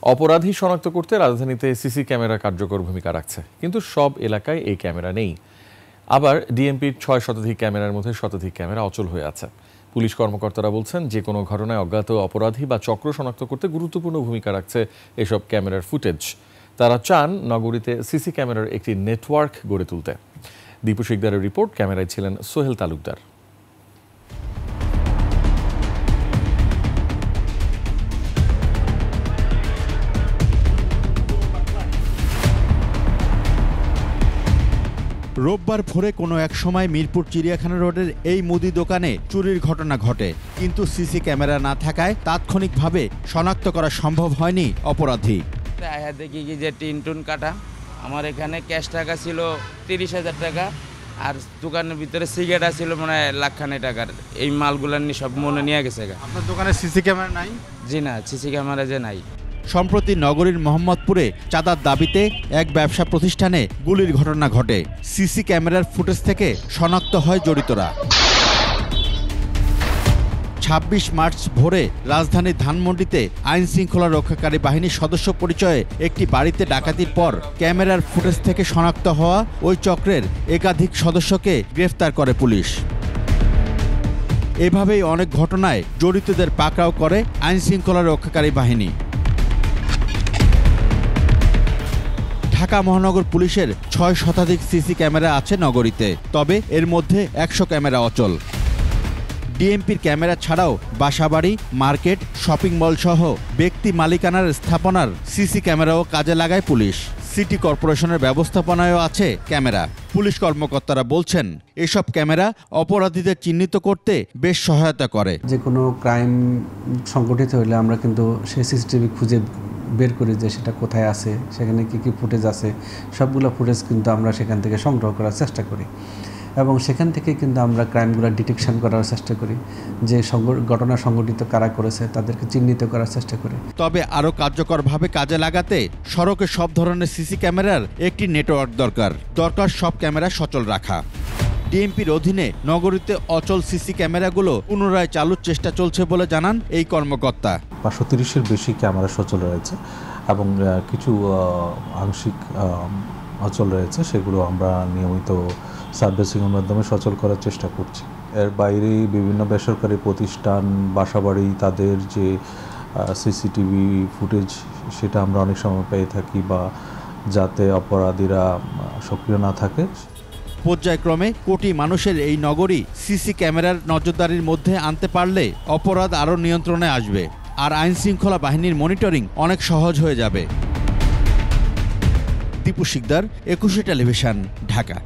অপরাধী শনাক্ত করতে রাজধানীতে সিসি ক্যামেরা কার্যকর ভূমিকা রাখছে, কিন্তু সব এলাকায় এই ক্যামেরা নেই। আবার ডিএমপির ৬ শতাধিক ক্যামেরার মধ্যে শতাধিক ক্যামেরা অচল হয়ে আছে। পুলিশ কর্মকর্তারা বলছেন, যে কোনো ঘটনায় অজ্ঞাত অপরাধী বা চক্র শনাক্ত করতে গুরুত্বপূর্ণ ভূমিকা রাখছে এসব ক্যামেরার ফুটেজ। তারা চান নগরীতে সিসি ক্যামেরার একটি নেটওয়ার্ক গড়ে তুলতে। দীপু শিকদারের রিপোর্ট, ক্যামেরায় ছিলেন সোহেল তালুকদার। রোববার ভোরে কোনো এক সময় মিরপুর চিড়িয়াখানা রোডের এই মুদি দোকানে চুরির ঘটনা ঘটে, কিন্তু সিসি ক্যামেরা না থাকায় তাৎক্ষণিকভাবে শনাক্ত করা সম্ভব হয়নি অপরাধী। দেখি কি যে টিন কাটা, আমার এখানে ক্যাশ টাকা ছিল 30,000 টাকা, আর দোকানের ভিতরে সিগারেট ছিল মানে লাখখানে টাকার। এই মালগুলো নিয়ে সব মনে নিয়ে গেছে। আপনার দোকানে সিসি ক্যামেরা নাই? জি না, সিসি ক্যামেরা যে নাই। সম্প্রতি নগরীর মোহাম্মদপুরে চাঁদার দাবিতে এক ব্যবসা প্রতিষ্ঠানে গুলির ঘটনা ঘটে। সিসি ক্যামেরার ফুটেজ থেকে শনাক্ত হয় জড়িতরা। ২৬ মার্চ ভোরে রাজধানীর ধানমন্ডিতে আইন শৃঙ্খলা রক্ষাকারী বাহিনীর সদস্য পরিচয়ে একটি বাড়িতে ডাকাতির পর ক্যামেরার ফুটেজ থেকে শনাক্ত হওয়া ওই চক্রের একাধিক সদস্যকে গ্রেফতার করে পুলিশ। এভাবেই অনেক ঘটনায় জড়িতদের পাকড়াও করে আইন শৃঙ্খলা রক্ষাকারী বাহিনী। ঢাকা মহানগর পুলিশের ৬ শতাধিক সিসি ক্যামেরা আছে নগরীতে, তবে এর মধ্যে ১০০ ক্যামেরা অচল। ডিএমপির ক্যামেরা ছাড়াও বাসাবাড়ি, মার্কেট, শপিং মল সহ ব্যক্তি মালিকানার স্থাপনার সিসি ক্যামেরাও কাজে লাগায় পুলিশ। সিটি কর্পোরেশনের ব্যবস্থাপনায়ও আছে ক্যামেরা। পুলিশ কর্মকর্তারা বলছেন, এসব ক্যামেরা অপরাধীদের চিহ্নিত করতে বেশ সহায়তা করে। যে কোনো ক্রাইম সংগঠিত হলে আমরা কিন্তু সেই সিসিটিভি খুঁজে বের করি যে সেটা কোথায় আছে, সেখানে কী কী ফুটেজ আছে, সবগুলো ফুটেজ কিন্তু আমরা সেখান থেকে সংগ্রহ করার চেষ্টা করি এবং সেখান থেকে কিন্তু আমরা ক্রাইমগুলো ডিটেকশন করার চেষ্টা করি, যে ঘটনা সংঘটিত কারা করেছে তাদেরকে চিহ্নিত করার চেষ্টা করি। তবে আরও কার্যকরভাবে কাজে লাগাতে সড়কে সব ধরনের সিসি ক্যামেরার একটি নেটওয়ার্ক দরকার সব ক্যামেরা সচল রাখা। ডিএমপির অধীনে নগরীতে অচল সিসি ক্যামেরাগুলো পুনরায় চালুর চেষ্টা চলছে বলে জানান এই কর্মকর্তা। 530-এর বেশি ক্যামেরা সচল রয়েছে এবং কিছু আংশিক অচল রয়েছে, সেগুলো আমরা নিয়মিত সার্ভিসিংয়ের মাধ্যমে সচল করার চেষ্টা করছি। এর বাইরে বিভিন্ন বেসরকারি প্রতিষ্ঠান, বাসাবাড়ি, তাদের যে সিসিটিভি ফুটেজ সেটা আমরা অনেক সময় পেয়ে থাকি, বা যাতে অপরাধীরা সক্রিয় না থাকে। পর্যায়ক্রমে কোটি মানুষের এই নগরী সিসি ক্যামেরার নজরদারির মধ্যে আনতে পারলে অপরাধ আরও নিয়ন্ত্রণে আসবে, আর আইন শৃঙ্খলা বাহিনীর মনিটরিং অনেক সহজ হয়ে যাবে। দীপু শিকদার, 21 টেলিভিশন, ঢাকা।